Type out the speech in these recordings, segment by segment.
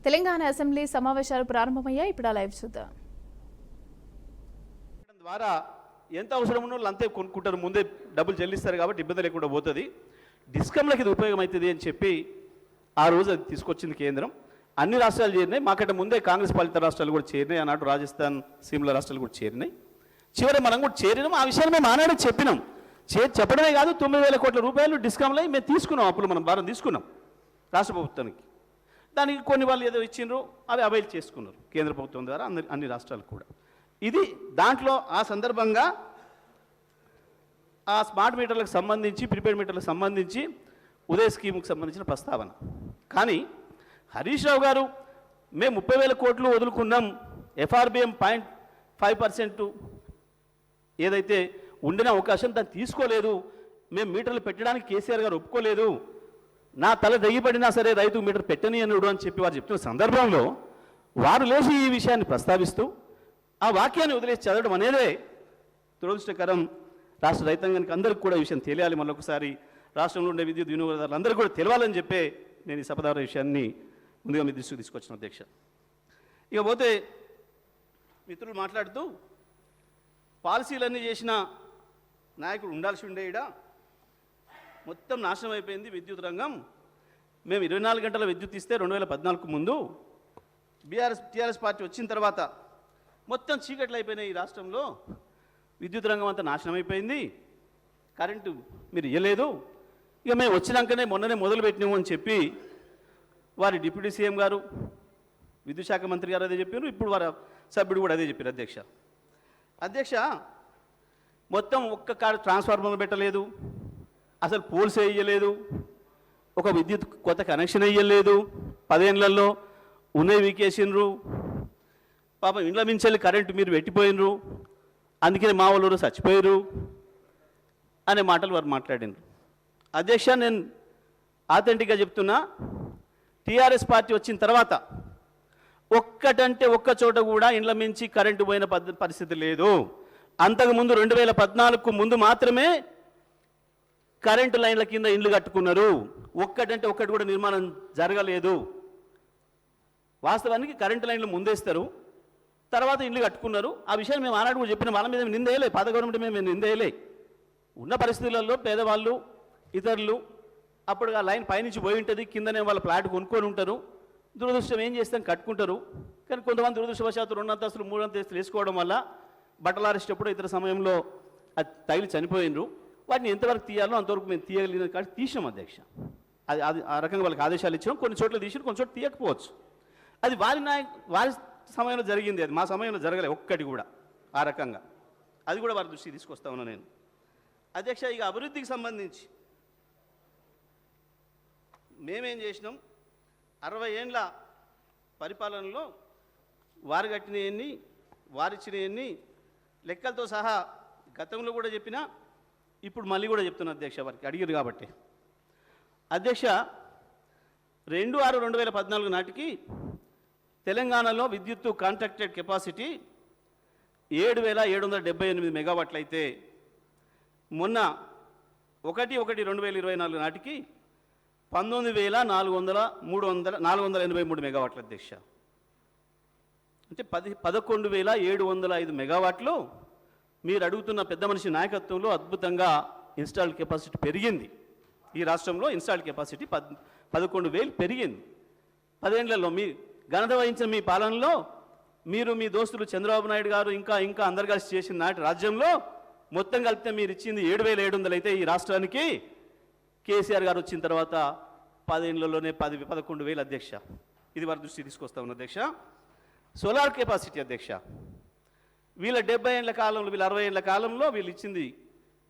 Telangana assembly సమావేశాలు ప్రారంభమయ్యాయి. ఇప్పుడు ఆ లైవ్ చూద్దాం. ద్వారా ఎంత అవసరం ఉన్న వాళ్ళు అంతే కొనుక్కుంటారు, ముందే డబ్బులు చెల్లిస్తారు కాబట్టి ఇబ్బంది లేకుండా పోతుంది. డిస్కమ్లకు ఇది ఉపయోగమవుతుంది అని చెప్పి ఆ రోజు అది తీసుకొచ్చింది కేంద్రం. అన్ని రాష్ట్రాలు చేరినాయి, మాకంటే ముందే కాంగ్రెస్ పాలిత రాష్ట్రాలు కూడా చేరినాయి, ఆనాడు రాజస్థాన్ సిమ్లా రాష్ట్రాలు కూడా చేరినాయి. చివరి మనం కూడా చేరినాం. ఆ విషయాన్ని మేము ఆనాడు చెప్పినాం. చెప్పడమే కాదు, 9,000 కోట్ల రూపాయలు డిస్కమ్లో మేము తీసుకున్నాం, అప్పుడు మనం భారం తీసుకున్నాం రాష్ట్ర ప్రభుత్వానికి. దానికి కొన్ని వాళ్ళు ఏదో ఇచ్చిండ్రు, అవి అవైల్ చేసుకున్నారు కేంద్ర ప్రభుత్వం ద్వారా అన్ని రాష్ట్రాలు కూడా. ఇది దాంట్లో ఆ సందర్భంగా ఆ స్మార్ట్ మీటర్లకు సంబంధించి, ప్రీపెయిడ్ మీటర్లకు సంబంధించి ఉదయ్ స్కీమ్కి సంబంధించిన ప్రస్తావన. కానీ హరీష్ రావు గారు మేము 30,000 కోట్లు వదులుకున్నాం, FRBM 0.5% ఏదైతే ఉండిన అవకాశం దాన్ని తీసుకోలేదు, మేము మీటర్లు పెట్టడానికి కేసీఆర్ గారు ఒప్పుకోలేదు, నా తల దయ్యపడినా సరే రైతు మీటర్ పెట్టని అనుడు అని చెప్పి వారు చెప్తున్న సందర్భంలో వారు లేచి ఈ విషయాన్ని ప్రస్తావిస్తూ ఆ వాక్యాన్ని వదిలేసి చదవడం అనేదే దురదృష్టకరం. రాష్ట్ర రైతాంగానికి అందరికీ కూడా ఈ విషయం తెలియాలి. మళ్ళొకసారి రాష్ట్రంలో ఉండే విద్యుత్ వినియోగదారులు అందరూ కూడా తెలియాలని చెప్పే నేను ఈ సభ విషయాన్ని ముందుగా మీ దృష్టికి తీసుకొచ్చిన అధ్యక్ష. ఇకపోతే మిత్రులు మాట్లాడుతూ పాలసీలన్నీ చేసిన నాయకుడు ఉండాల్సి ఉండే ఈడ మొత్తం నాశనం అయిపోయింది విద్యుత్ రంగం. మేము 24 గంటల విద్యుత్ ఇస్తే 2014 ముందు టీఆర్ఎస్ పార్టీ వచ్చిన తర్వాత మొత్తం చీకట్లు అయిపోయినాయి ఈ రాష్ట్రంలో, విద్యుత్ రంగం అంతా నాశనం అయిపోయింది, కరెంటు మీరు ఇవ్వలేదు, ఇక మేము వచ్చినాకనే మొన్ననే మొదలుపెట్టినాము అని చెప్పి వారి డిప్యూటీ సీఎం గారు, విద్యుత్ శాఖ మంత్రి గారు అదే చెప్పారు, ఇప్పుడు వారి సభ్యుడు కూడా అదే చెప్పారు. అధ్యక్ష మొత్తం ఒక్క కాడ ట్రాన్స్ఫార్మర్ పెట్టలేదు, అసలు పోల్స్ వేయలేదు, ఒక విద్యుత్ కొత్త కనెక్షన్ వేయలేదు, 10 ఏళ్లలో ఉన్నవి వీకేసినరు, పాపం ఇండ్ల మించెల్లి కరెంటు మీరు పెట్టిపోయినరు, అందుకని మా వాళ్ళు చచ్చిపోయారు అనే మాటలు వారు మాట్లాడినారు. అధ్యక్ష నేను ఆథెంటిక్గా చెప్తున్నా, టీఆర్ఎస్ పార్టీ వచ్చిన తర్వాత ఒక్కటంటే ఒక్క చోట కూడా ఇండ్ల మించి కరెంటు పోయిన పరిస్థితి లేదు. అంతకుముందు 2014కు ముందు మాత్రమే కరెంటు లైన్ల కింద ఇండ్లు కట్టుకున్నారు, ఒక్కటంటే ఒక్కటి కూడా నిర్మాణం జరగలేదు. వాస్తవానికి కరెంటు లైన్లు ముందేస్తారు, తర్వాత ఇండ్లు కట్టుకున్నారు. ఆ విషయాన్ని మేము ఆనాడు కూడా చెప్పిన, వాళ్ళ మీద నిందేయలే, పాత గవర్నమెంట్ మేము నిందేయలే. ఉన్న పరిస్థితులలో పేదవాళ్ళు ఇతరులు అప్పుడు ఆ లైన్ పైనుంచి పోయి ఉంటుంది, కిందనే వాళ్ళ ప్లాట్ కొనుక్కొని ఉంటారు, దురదృష్టం ఏం చేస్తాం కట్టుకుంటారు. కానీ కొంతమంది దురదృష్టవశాత్తు 2 అంతస్తులు 3 అంతస్తులు వేసుకోవడం వల్ల బట్టలు ఆరేసేటప్పుడు ఇతర సమయంలో అది తగిలి చనిపోయినరు. వాటిని ఎంతవరకు తీయాలో అంతవరకు మేము తీయగలిగిన కానీ తీసినాం అధ్యక్ష. అది ఆ రకంగా వాళ్ళకి ఆదేశాలు ఇచ్చినాం, కొన్ని చోట్ల తీసినాం, కొన్ని చోట్ల తీయకపోవచ్చు. అది వారి సమయంలో జరిగింది, అది మా సమయంలో జరగలే ఒక్కటి కూడా ఆ రకంగా. అది కూడా వారి దృష్టికి తీసుకొస్తా ఉన్నా నేను. అధ్యక్ష ఇక అభివృద్ధికి సంబంధించి మేమేం చేసినాం, 60 ఏండ్ల పరిపాలనలో వారు కట్టినవన్నీ వారిచ్చినవన్నీ లెక్కలతో సహా గతంలో కూడా చెప్పినా ఇప్పుడు మళ్ళీ కూడా చెప్తున్నా అధ్యక్ష, వారికి అడిగారు కాబట్టి. అధ్యక్ష 2/6/2014 నాటికి తెలంగాణలో విద్యుత్తు కాంట్రాక్టెడ్ కెపాసిటీ 7,778 మెగావాట్లు అయితే మొన్న 1/1/2024 నాటికి 19,483 మెగావాట్ల అధ్యక్ష. అంటే 11,705 మెగావాట్లు మీరు అడుగుతున్న పెద్ద మనిషి నాయకత్వంలో అద్భుతంగా ఇన్స్టాల్డ్ కెపాసిటీ పెరిగింది. ఈ రాష్ట్రంలో ఇన్స్టాల్డ్ కెపాసిటీ 11,000 పెరిగింది 10 ఏళ్లలో. మీ ఘనత వహించిన మీ పాలనలో మీరు మీ దోస్తులు చంద్రబాబు నాయుడు గారు ఇంకా అందరు కలిసి చేసిన నాటి రాజ్యంలో మొత్తం కలిపితే మీరు ఇచ్చింది 7,700 అయితే ఈ రాష్ట్రానికి కేసీఆర్ గారు వచ్చిన తర్వాత 10 ఏళ్లలోనే 11,000 అధ్యక్ష. ఇది వారి దృష్టి తీసుకొస్తా ఉన్న అధ్యక్ష. సోలార్ కెపాసిటీ అధ్యక్ష వీళ్ళ 70 ఏళ్ల కాలంలో, వీళ్ళ 60 ఏళ్ల కాలంలో వీళ్ళు ఇచ్చింది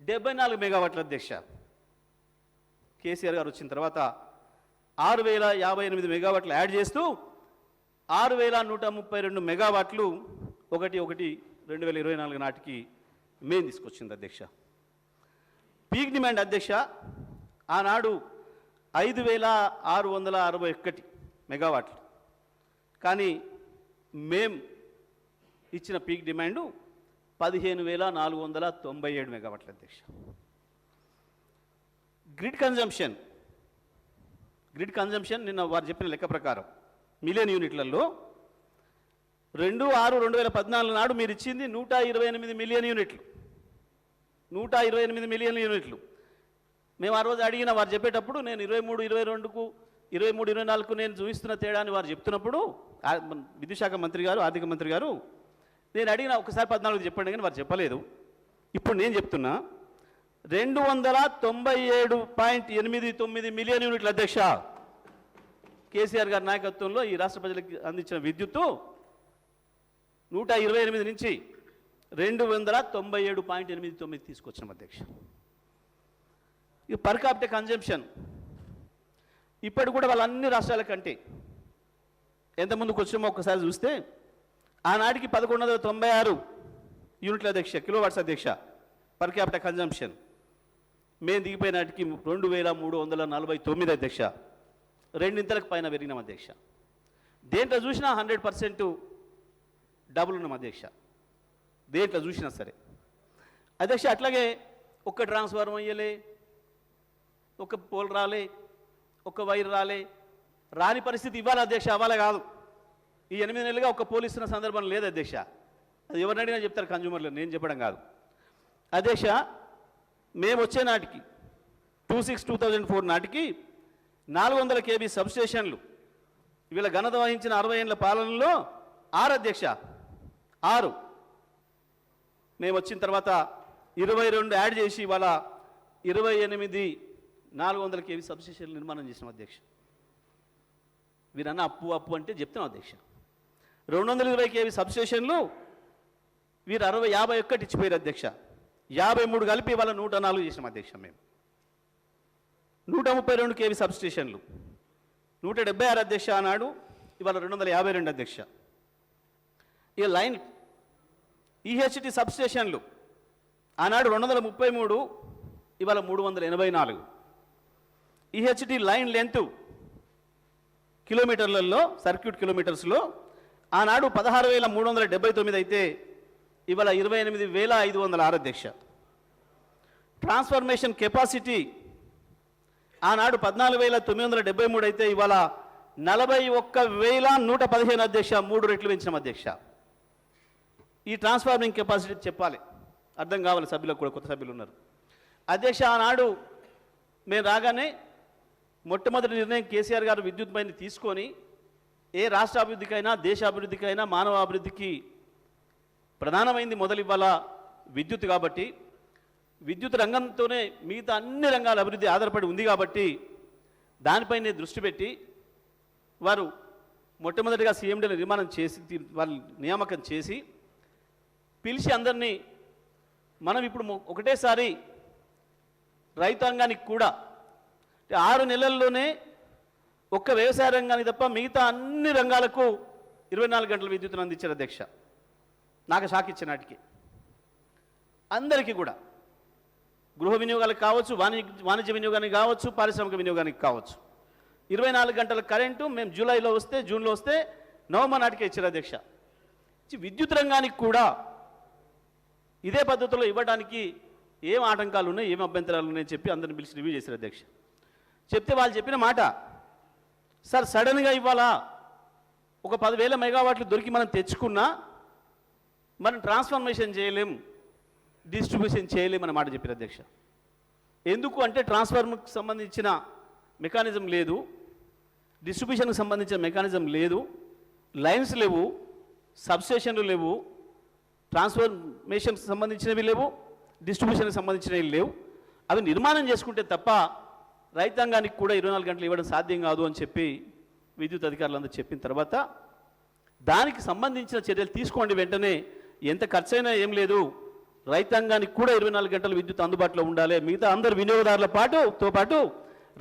74 మెగావాట్ల అధ్యక్ష. కేసీఆర్ గారు వచ్చిన తర్వాత 6,058 మెగావాట్లు యాడ్ చేస్తూ 6,132 మెగావాట్లు 1/1/2024 నాటికి మేము తీసుకొచ్చింది అధ్యక్ష. పీక్ డిమాండ్ అధ్యక్ష ఆనాడు 5,661 మెగావాట్లు, కానీ మేం ఇచ్చిన పీక్ డిమాండు 15,497 మెగావాట్ల అధ్యక్ష. గ్రిడ్ కన్జంప్షన్ నిన్న వారు చెప్పిన లెక్క ప్రకారం మిలియన్ యూనిట్లలో 2/6/2014 నాడు మీరు ఇచ్చింది 128 మిలియన్ యూనిట్లు. 128 మిలియన్ యూనిట్లు. మేము ఆ రోజు అడిగిన వారు చెప్పేటప్పుడు నేను 23-22కు 23-24కు నేను చూపిస్తున్న తేడాని వారు చెప్తున్నప్పుడు విద్యుత్ శాఖ మంత్రి గారు, ఆర్థిక మంత్రి గారు, నేను అడిగిన ఒకసారి 14 చెప్పండి కానీ వారు చెప్పలేదు. ఇప్పుడు నేను చెప్తున్నా 297.89 మిలియన్ యూనిట్ల అధ్యక్ష. కేసీఆర్ గారి నాయకత్వంలో ఈ రాష్ట్ర ప్రజలకు అందించిన విద్యుత్తు 128 నుంచి 297.89 తీసుకొచ్చిన అధ్యక్ష. ఈ పర్ క్యాపిటల్ కన్జంప్షన్ ఇప్పటి కూడా వాళ్ళ అన్ని రాష్ట్రాల కంటే ఎంత ముందుకు వచ్చామో ఒకసారి చూస్తే ఆనాటికి 1196 యూనిట్ల అధ్యక్ష, కిలోవాట్స్ అధ్యక్ష పర్ క్యాపిటల్ కన్జంప్షన్. మేము దిగిపోయిన నాటికి 2349 అధ్యక్ష. రెండింతలకు పైన పెరిగినాం అధ్యక్ష. దేంట్లో చూసినా 100% డబుల్ ఉన్నాం అధ్యక్ష. దేంట్లో చూసినా సరే అధ్యక్ష. అట్లాగే ఒక్క ట్రాన్స్ఫార్మర్ అయ్యలే, ఒక పోల్ రాలే, ఒక వైర్ రాలే, రాని పరిస్థితి ఇవ్వాలి అధ్యక్ష. అవ్వాలి కాదు, ఈ 8 నెలలుగా ఒక పోల్ ఇస్తున్న సందర్భం లేదు అధ్యక్ష. అది ఎవరిని అడిగినా చెప్తారు కన్జ్యూమర్లు, నేను చెప్పడం కాదు అధ్యక్ష. మేము వచ్చే నాటికి 26/2004 నాటికి 400 kV సబ్స్టేషన్లు వీళ్ళ ఘనత వహించిన 60 ఏళ్ల పాలనలో 6 అధ్యక్ష, 6. మేము వచ్చిన తర్వాత 22 యాడ్ చేసి ఇవాళ 28 400 kV సబ్స్టేషన్లు నిర్మాణం చేసినాం అధ్యక్ష. వీరన్న అప్పు అంటే చెప్తున్నాం అధ్యక్ష. 220 kV సబ్స్టేషన్లు వీరు 51 ఇచ్చిపోయారు అధ్యక్ష. 53 కలిపి ఇవాళ 104 చేసినాం అధ్యక్ష. మేము 132 kV సబ్స్టేషన్లు 176 అధ్యక్ష ఆనాడు, ఇవాళ 252 అధ్యక్ష. ఈ లైన్ ఈహెచ్టి సబ్స్టేషన్లు ఆనాడు 233, ఇవాళ 384. ఈహెచ్టి లైన్ లెంత్ కిలోమీటర్లలో, సర్క్యూట్ కిలోమీటర్స్లో ఆనాడు 16,379 అయితే ఇవాళ 28,506 అధ్యక్ష. ట్రాన్స్ఫర్మేషన్ కెపాసిటీ ఆనాడు 14,973 అయితే ఇవాళ 41,115 అధ్యక్ష. 3 రెట్లు పెంచినాం అధ్యక్ష. ఈ ట్రాన్స్ఫార్మింగ్ కెపాసిటీ చెప్పాలి, అర్థం కావాలి సభ్యులకు కూడా, కొత్త సభ్యులు ఉన్నారు అధ్యక్ష. ఆనాడు మేము రాగానే మొట్టమొదటి నిర్ణయం కేసీఆర్ గారు విద్యుత్ పైన తీసుకొని ఏ రాష్ట్ర అభివృద్ధికైనా, దేశాభివృద్ధికైనా, మానవ అభివృద్ధికి ప్రధానమైంది మొదలివ్వాల విద్యుత్. కాబట్టి విద్యుత్ రంగంతోనే మిగతా అన్ని రంగాల అభివృద్ధి ఆధారపడి ఉంది. కాబట్టి దానిపైనే దృష్టి పెట్టి వారు మొట్టమొదటిగా సీఎండీల నిర్మాణం చేసి, వాళ్ళు నియామకం చేసి పిలిచి అందరినీ మనం ఇప్పుడు ఒకటేసారి రైతాంగానికి కూడా 6 నెలల్లోనే ఒక్క వ్యవసాయ రంగానికి తప్ప మిగతా అన్ని రంగాలకు 24 గంటల విద్యుత్తును అందించారు అధ్యక్ష. నాకు షాక్ ఇచ్చే నాటికి అందరికీ కూడా, గృహ వినియోగాలకు కావచ్చు, వాణిజ్య వినియోగానికి కావచ్చు, పారిశ్రామిక వినియోగానికి కావచ్చు, 24 గంటల కరెంటు మేము జూలైలో వస్తే, జూన్లో వస్తే నవంబర్ నాటికే ఇచ్చారు అధ్యక్ష. విద్యుత్ రంగానికి కూడా ఇదే పద్ధతిలో ఇవ్వడానికి ఏం ఆటంకాలు ఉన్నాయి, ఏం అభ్యంతరాలు ఉన్నాయని చెప్పి అందరిని పిలిచి రివ్యూ చేశారు అధ్యక్ష. చెప్తే వాళ్ళు చెప్పిన మాట, సార్ సడన్గా ఇవ్వాలా ఒక 10,000 మెగావాట్లు దొరికి మనం తెచ్చుకున్నా మనం ట్రాన్స్ఫర్మేషన్ చేయలేం, డిస్ట్రిబ్యూషన్ చేయలేం అన్న మాట చెప్పారు అధ్యక్ష. ఎందుకు అంటే ట్రాన్స్ఫార్మర్కి సంబంధించిన మెకానిజం లేదు, డిస్ట్రిబ్యూషన్కి సంబంధించిన మెకానిజం లేదు, లైన్స్ లేవు, సబ్స్టేషన్లు లేవు, ట్రాన్స్ఫర్మేషన్కి సంబంధించినవి లేవు, డిస్ట్రిబ్యూషన్కి సంబంధించినవి లేవు. అవి నిర్మాణం చేసుకుంటే తప్ప రైతాంగానికి కూడా 24 గంటలు ఇవ్వడం సాధ్యం కాదు అని చెప్పి విద్యుత్ అధికారులందరూ చెప్పిన తర్వాత దానికి సంబంధించిన చర్యలు తీసుకోండి వెంటనే, ఎంత ఖర్చైనా ఏం లేదు, రైతాంగానికి కూడా 24 గంటలు విద్యుత్ అందుబాటులో ఉండాలి, మిగతా అందరు వినియోగదారుల పాటు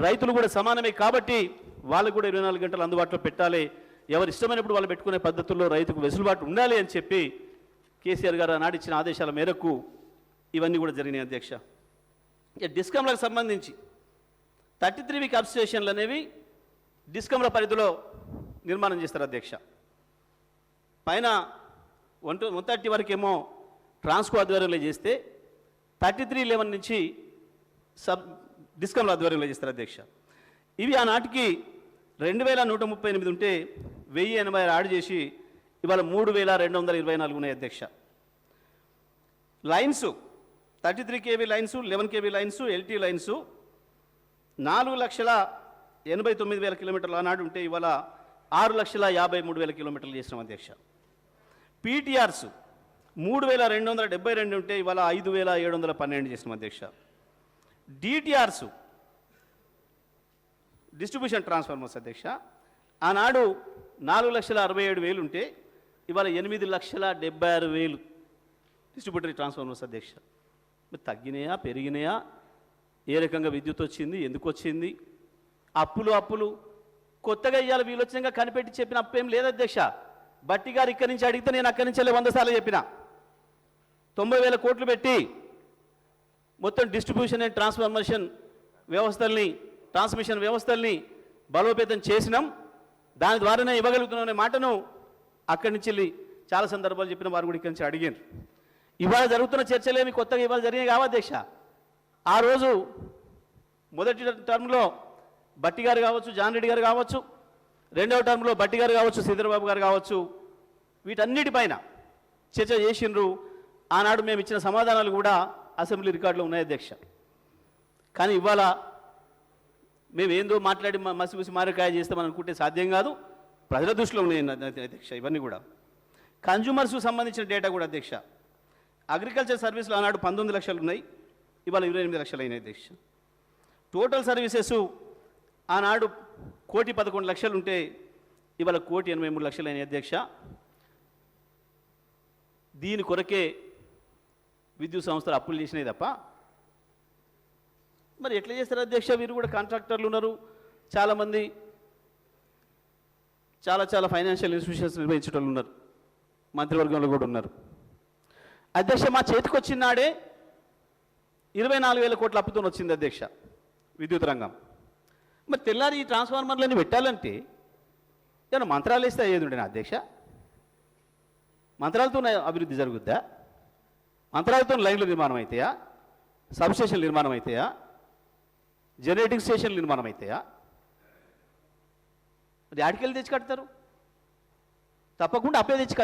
రైతులు కూడా సమానమే కాబట్టి వాళ్ళకు కూడా 24 గంటలు అందుబాటులో పెట్టాలి, ఎవరు ఇష్టమైనప్పుడు వాళ్ళు పెట్టుకునే పద్ధతుల్లో రైతుకు వెసులుబాటు ఉండాలి అని చెప్పి కేసీఆర్ గారు ఆనాడు ఇచ్చిన ఆదేశాల మేరకు ఇవన్నీ కూడా జరిగినాయి అధ్యక్ష. డిస్కంలకు సంబంధించి 33 వీక్ సబ్స్టేషన్లు అనేవి డిస్కంల పరిధిలో నిర్మాణం చేస్తారు అధ్యక్ష. పైన 130 వరకేమో ట్రాన్స్కో ఆధ్వర్యంలో చేస్తే 3311 నుంచి డిస్కంల ఆధ్వర్యంలో చేస్తారు అధ్యక్ష. ఇవి ఆనాటికి 2138 ఉంటే 1086 యాడ్ చేసి ఇవాళ 3224 ఉన్నాయి అధ్యక్ష. Lines 33 kV lines, 11 kV lines, LT lines 4,89,000 కిలోమీటర్లు ఆనాడు ఉంటే ఇవాళ 6,53,000 కిలోమీటర్లు చేసినాం అధ్యక్ష. పీటీఆర్స్ 3,272 ఉంటే ఇవాళ 5,712 చేసినాం అధ్యక్ష. డిటిఆర్స్ డిస్ట్రిబ్యూషన్ ట్రాన్స్ఫార్మర్స్ అధ్యక్ష ఆనాడు 4,67,000 ఉంటే ఇవాళ 8,76,000 డిస్ట్రిబ్యూటరీ ట్రాన్స్ఫార్మర్స్ అధ్యక్ష. మరి తగ్గినాయా పెరిగినాయా, ఏ రకంగా విద్యుత్ వచ్చింది, ఎందుకు వచ్చింది, అప్పులు కొత్తగా ఇవాళ వీళ్ళు వచ్చినాక కనిపెట్టి చెప్పిన అప్పేం లేదు అధ్యక్ష. బట్టి గారు ఇక్కడి నుంచి అడిగితే నేను అక్కడి నుంచి 100 సార్లు చెప్పిన 90,000 కోట్లు పెట్టి మొత్తం డిస్ట్రిబ్యూషన్ అండ్ ట్రాన్స్ఫర్మేషన్ వ్యవస్థల్ని, ట్రాన్స్మిషన్ వ్యవస్థల్ని బలోపేతం చేసినాం, దాని ద్వారానే ఇవ్వగలుగుతున్నాం అనే మాటను అక్కడి నుంచి చాలా సందర్భాలు చెప్పిన వారు కూడా ఇక్కడి నుంచి అడిగారు. ఇవాళ జరుగుతున్న చర్చలేమి కొత్తగా ఇవాళ జరిగినాయి కావా అధ్యక్ష. ఆ రోజు మొదటి టర్మ్లో బట్టి గారు కావచ్చు, జాన్ రెడ్డి గారు కావచ్చు, రెండవ టర్మ్లో బట్టి గారు కావచ్చు, శ్రీధరబాబు గారు కావచ్చు, వీటన్నిటిపైన చర్చ చేసిండ్రు. ఆనాడు మేము ఇచ్చిన సమాధానాలు కూడా అసెంబ్లీ రికార్డులో ఉన్నాయి అధ్యక్ష. కానీ ఇవాళ మేము ఏందో మాట్లాడి మసిమసి మారకాయ చేస్తామని అనుకుంటే సాధ్యం కాదు. ప్రజల దృష్టిలో ఉన్నాయి అధ్యక్ష ఇవన్నీ కూడా. కన్జ్యూమర్స్కు సంబంధించిన డేటా కూడా అధ్యక్ష. అగ్రికల్చర్ సర్వీసులు ఆనాడు 19 లక్షలు ఉన్నాయి, ఇవాళ 28 లక్షలు అయినాయి అధ్యక్ష. టోటల్ సర్వీసెస్ ఆనాడు 1,11,00,000 ఉంటే ఇవాళ 1,83,00,000 అయినాయి అధ్యక్ష. దీని కొరకే విద్యుత్ సంస్థలు అప్పులు చేసినాయి తప్ప మరి ఎట్లా చేస్తారు అధ్యక్ష. వీరు కూడా కాంట్రాక్టర్లు ఉన్నారు, చాలామంది చాలా ఫైనాన్షియల్ ఇన్స్టిట్యూషన్స్ నిర్వహించడం ఉన్నారు, మంత్రివర్గంలో కూడా ఉన్నారు అధ్యక్ష. మా చేతికి వచ్చిన నాడే 24,000 కోట్ల అప్పుతో వచ్చింది అధ్యక్ష విద్యుత్ రంగం. మరి తెల్లారి ఈ ట్రాన్స్ఫార్మర్లన్నీ పెట్టాలంటే ఏమైనా మంత్రాలు వేస్తే అయ్యేది ఉండేనా అధ్యక్ష? మంత్రాలతో అభివృద్ధి జరుగుద్దా? మంత్రాలతో లైన్ల నిర్మాణం అవుతాయా? సబ్స్టేషన్ల నిర్మాణం అవుతాయా? జనరేటింగ్ స్టేషన్ల నిర్మాణం అవుతాయా? అది ఆడికెళ్ళి తెచ్చి కడతారు? తప్పకుండా అప్పే తెచ్చి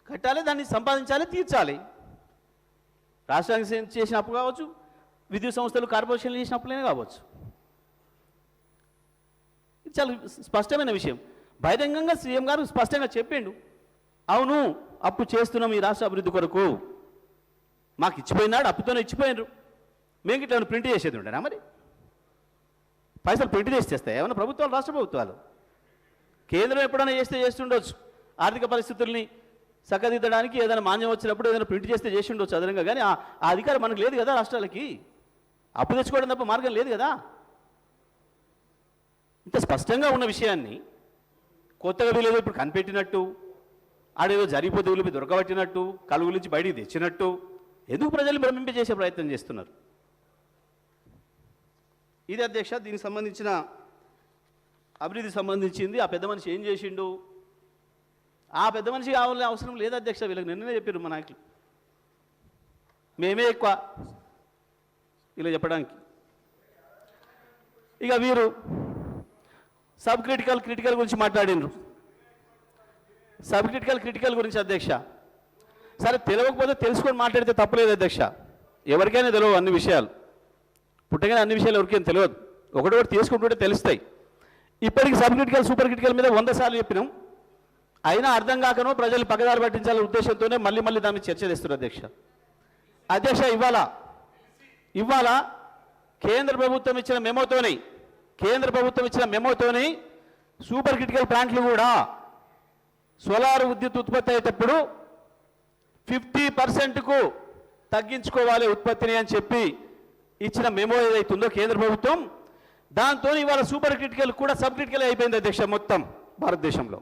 కట్టాలి, దాన్ని సంపాదించాలి, తీర్చాలి. రాష్ట్రానికి చేసిన అప్పు కావచ్చు, విద్యుత్ సంస్థలు కార్పొరేషన్లు చేసిన అప్పులనే కావచ్చు. ఇది చాలా స్పష్టమైన విషయం. బహిరంగంగా సీఎం గారు స్పష్టంగా చెప్పిండు, అవును అప్పు చేస్తున్నాం ఈ రాష్ట్ర అభివృద్ధి కొరకు, మాకు ఇచ్చిపోయినాడు, అప్పుతోనే ఇచ్చిపోయినారు, మేము ఇట్లా ప్రింట్ చేసేది ఉండేనా? మరి పైసలు ప్రింట్ చేసి చేస్తాయి ఏమన్నా ప్రభుత్వాలు, రాష్ట్ర ప్రభుత్వాలు? కేంద్రం ఎప్పుడైనా చేస్తుండొచ్చు, ఆర్థిక పరిస్థితుల్ని చక్కదిద్దడానికి ఏదైనా మాన్యం వచ్చినప్పుడు ఏదైనా ప్రింట్ చేస్తే చేసి ఉండొచ్చు అదనంగా. కానీ ఆ అధికారం మనకు లేదు కదా, రాష్ట్రాలకి అప్పు తెచ్చుకోవడం తప్ప మార్గం లేదు కదా. ఇంత స్పష్టంగా ఉన్న విషయాన్ని కొత్తగా వీళ్ళేదో ఇప్పుడు కనిపెట్టినట్టు, ఆడేదో జరిగిపోతే వీళ్ళు దొరకబట్టినట్టు, కలుగు నుంచి బయటికి తెచ్చినట్టు ఎందుకు ప్రజల్ని భ్రమింపజేసే ప్రయత్నం చేస్తున్నారు? ఇది అధ్యక్ష దీనికి సంబంధించిన అభివృద్ధి సంబంధించింది. ఆ పెద్ద మనిషి ఏం చేసిండు, ఆ పెద్ద మనిషి కావాలని అవసరం లేదు అధ్యక్ష. వీళ్ళకి నిన్ననే చెప్పారు మా నాయకులు, మేమే ఎక్కువ ఇలా చెప్పడానికి. ఇక వీరు సబ్ క్రిటికల్ గురించి మాట్లాడినరు. సబ్ క్రిటికల్ గురించి అధ్యక్ష, సరే తెలియకపోతే తెలుసుకొని మాట్లాడితే తప్పలేదు అధ్యక్ష. ఎవరికైనా తెలియవు అన్ని విషయాలు, పుట్టగానే అన్ని విషయాలు ఎవరికైనా తెలియదు, ఒకటి తీసుకుంటుంటే తెలుస్తాయి. ఇప్పటికి సబ్ క్రిటికల్ సూపర్ క్రిటికల్ మీద 100 సార్లు చెప్పినాం, అయినా అర్థం కాకనో ప్రజలు పక్కదారి పట్టించాలనే ఉద్దేశంతోనే మళ్ళీ దాన్ని చర్చ చేస్తున్నారు అధ్యక్ష. ఇవాళ కేంద్ర ప్రభుత్వం ఇచ్చిన మెమోతోని సూపర్ క్రిటికల్ ప్లాంట్లు కూడా సోలార్ విద్యుత్ ఉత్పత్తి అయ్యేటప్పుడు 50%కు తగ్గించుకోవాలి ఉత్పత్తిని అని చెప్పి ఇచ్చిన మెమో ఏదైతుందో కేంద్ర ప్రభుత్వం, దాంతో ఇవాళ సూపర్ క్రిటికల్ కూడా సబ్ క్రిటికల్ అయిపోయింది అధ్యక్ష మొత్తం భారతదేశంలో.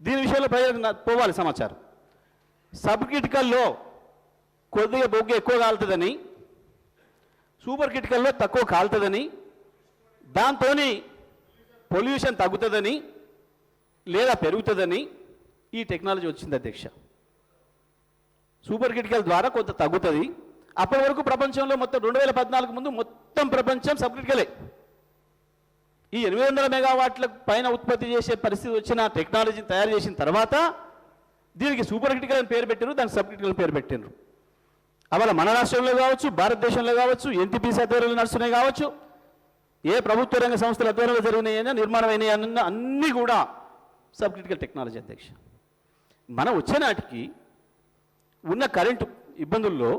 దీని విషయంలో ప్రజలకు పోవాలి సమాచారం. సబ్ క్రిటికల్లో కొద్దిగా బొగ్గు ఎక్కువ కాలుతుందని, సూపర్ క్రిటికల్లో తక్కువ కాలుతుందని, దాంతో పొల్యూషన్ తగ్గుతుందని లేదా పెరుగుతుందని ఈ టెక్నాలజీ వచ్చింది అధ్యక్ష. సూపర్ క్రిటికల్ ద్వారా కొంత తగ్గుతుంది. అప్పటి వరకు ప్రపంచంలో మొత్తం 2014 ముందు మొత్తం ప్రపంచం సబ్ క్రిటికలే. ఈ 800 మెగావాట్ల పైన ఉత్పత్తి చేసే పరిస్థితి వచ్చిన టెక్నాలజీని తయారు చేసిన తర్వాత దీనికి సూపర్ క్రిటికల్ అని పేరు పెట్టారు, దానికి సబ్ క్రిటికల్ పేరు పెట్టారు. అవాళ మన రాష్ట్రంలో కావచ్చు, భారతదేశంలో కావచ్చు, ఎన్టీపీసీ ఆధ్వర్యంలో నడుస్తున్నాయి కావచ్చు, ఏ ప్రభుత్వ రంగ సంస్థల ఆధ్వర్యంలో జరిగినాయైనా నిర్మాణం అయినాయన్న అన్నీ కూడా సబ్ క్రిటికల్ టెక్నాలజీ అధ్యక్ష. మనం వచ్చే నాటికి ఉన్న కరెంటు ఇబ్బందుల్లో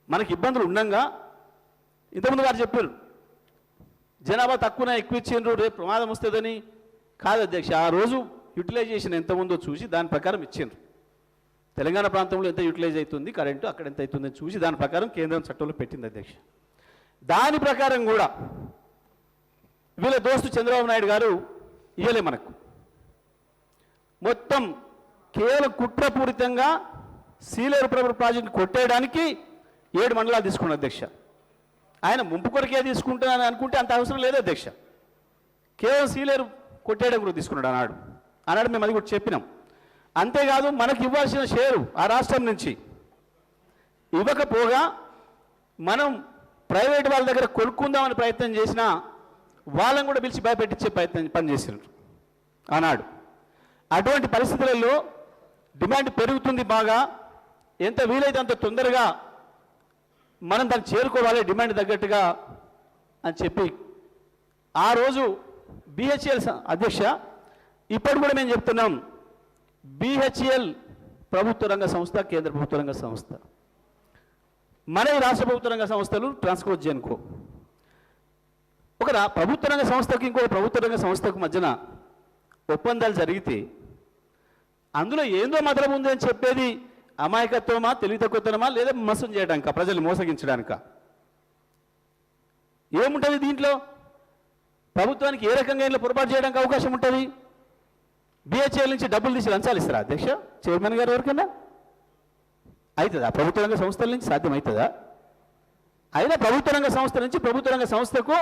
మనకి ఇబ్బందులు ఉండగా ఇంతకుముందు వారు చెప్పారు జనాభా తక్కువనే ఎక్కువ ఇచ్చిండ్రు రేపు ప్రమాదం వస్తుందని. కాదు అధ్యక్ష, ఆ రోజు యూటిలైజేషన్ ఎంత ఉందో చూసి దాని ప్రకారం ఇచ్చిండ్రు. తెలంగాణ ప్రాంతంలో ఎంత యూటిలైజ్ అవుతుంది కరెంటు, అక్కడ ఎంత అవుతుందని చూసి దాని ప్రకారం కేంద్రం చట్టంలో పెట్టింది అధ్యక్ష. దాని ప్రకారం కూడా వీళ్ళ దోస్తు చంద్రబాబు నాయుడు గారు ఇవ్వలే మనకు. మొత్తం కేవలం కుట్రపూరితంగా సీలేరు ప్రాజెక్టు కొట్టేయడానికి 7 మండలాలు తీసుకున్నాడు అధ్యక్ష. ఆయన ముంపు కొరకే తీసుకుంటానని అనుకుంటే అంత అవసరం లేదు అధ్యక్ష. కేవలం సీలేరు కొట్టేయడం కూడా తీసుకున్నాడు ఆనాడు మేము అది కూడా చెప్పినాం. అంతేకాదు మనకు ఇవ్వాల్సిన షేరు ఆ రాష్ట్రం నుంచి ఇవ్వకపోగా మనం ప్రైవేట్ వాళ్ళ దగ్గర కొనుక్కుందామని ప్రయత్నం చేసినా వాళ్ళని కూడా పిలిచి భయపెట్టించే పనిచేసినారు ఆనాడు. అటువంటి పరిస్థితులలో డిమాండ్ పెరుగుతుంది బాగా, ఎంత వీలైతే అంత తొందరగా మనం దాన్ని చేరుకోవాలి డిమాండ్ తగ్గట్టుగా అని చెప్పి ఆ రోజు బిహెచ్ఎల్ అధ్యక్ష ఇప్పుడు కూడా మేము చెప్తున్నాం, బిహెచ్ఎల్ ప్రభుత్వ రంగ సంస్థ, కేంద్ర ప్రభుత్వ రంగ సంస్థ, మన రాష్ట్ర ప్రభుత్వ రంగ సంస్థలు ట్రాన్స్కో జెన్కో. ఒక ప్రభుత్వ రంగ సంస్థకి ఇంకో ప్రభుత్వ రంగ సంస్థకు మధ్యన ఒప్పందాలు జరిగితే అందులో ఏందో మతలం ఉంది అని చెప్పేది అమాయకత్వమా, తెలివి తక్కువతనమా, లేదా మోసం చేయడానిక, ప్రజలు మోసగించడానిక? ఏముంటుంది దీంట్లో? ప్రభుత్వానికి ఏ రకంగా ఇంట్లో పొరపాటు చేయడానికి అవకాశం ఉంటుంది? బిహెచ్ఎల్ నుంచి డబ్బులు తీసి లంచాలు ఇస్తారా అధ్యక్ష? చైర్మన్ గారు ఎవరికైనా అవుతుందా? ప్రభుత్వ రంగ సంస్థల నుంచి సాధ్యమవుతుందా? అయినా ప్రభుత్వ రంగ సంస్థ నుంచి ప్రభుత్వ రంగ సంస్థకు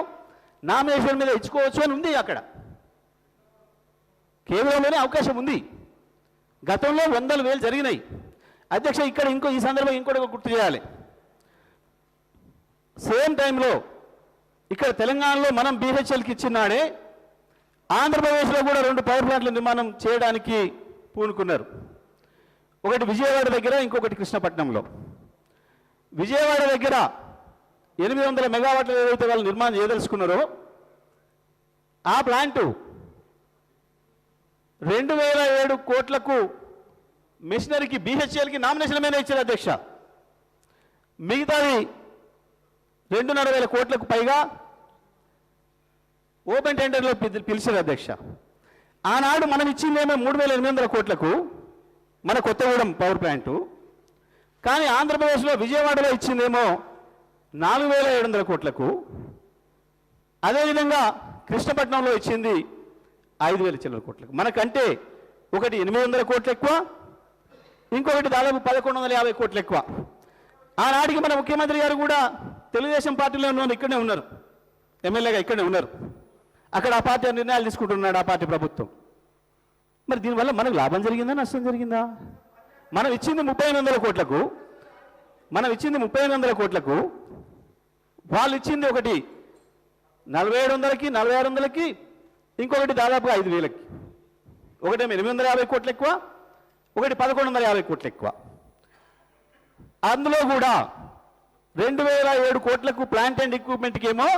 నామినేషన్ మీద ఇచ్చుకోవచ్చు అని ఉంది అక్కడ. కేంద్రంలోనే అవకాశం ఉంది. గతంలో 100,000 జరిగినాయి అధ్యక్ష. ఇక్కడ ఈ సందర్భంగా ఇంకోటి గుర్తు చేయాలి. సేమ్ టైంలో ఇక్కడ తెలంగాణలో మనం బిహెచ్ఎల్కి ఇచ్చినాడే ఆంధ్రప్రదేశ్లో కూడా 2 పవర్ ప్లాంట్ల నిర్మాణం చేయడానికి పూనుకున్నారు. ఒకటి విజయవాడ దగ్గర, ఇంకొకటి కృష్ణపట్నంలో. విజయవాడ దగ్గర 800 మెగావాట్లు ఏదైతే వాళ్ళు నిర్మాణం చేయదలుచుకున్నారో ఆ ప్లాంటు 2007 కోట్లకు మిషనరీకి బిహెచ్ఎల్కి నామినేషన్ మీద ఇచ్చారు అధ్యక్ష. మిగతాది 2,500 కోట్లకు పైగా ఓపెన్ టెండర్లో పిలిచారు అధ్యక్ష. ఆనాడు మనం ఇచ్చిందేమో 3,800 కోట్లకు మన కొత్తగూడెం పవర్ ప్లాంటు, కానీ ఆంధ్రప్రదేశ్లో విజయవాడలో ఇచ్చిందేమో 4,700 కోట్లకు. అదేవిధంగా కృష్ణపట్నంలో ఇచ్చింది 5,000 చిల్లర కోట్లకు. మనకంటే ఒకటి 800 కోట్లు ఎక్కువ, ఇంకొకటి దాదాపు 1,150 కోట్లు ఎక్కువ. ఆనాటికి మన ముఖ్యమంత్రి గారు కూడా తెలుగుదేశం పార్టీలో ఇక్కడనే ఉన్నారు, ఎమ్మెల్యేగా ఇక్కడనే ఉన్నారు. అక్కడ ఆ పార్టీ నిర్ణయాలు తీసుకుంటున్నాడు ఆ పార్టీ ప్రభుత్వం. మరి దీనివల్ల మనకు లాభం జరిగిందా, నష్టం జరిగిందా? మనం ఇచ్చింది 3,800 కోట్లకు, వాళ్ళు ఇచ్చింది ఒకటి 4,700కి, 4,600కి, ఇంకొకటి దాదాపుగా 5,000కి. ఒకటేమో 850 కోట్లు ఎక్కువ, ఒకటి 1,150 కోట్లు ఎక్కువ. అందులో కూడా 2,007 కోట్లకు ప్లాంట్ అండ్ ఎక్విప్మెంట్కి ఏమో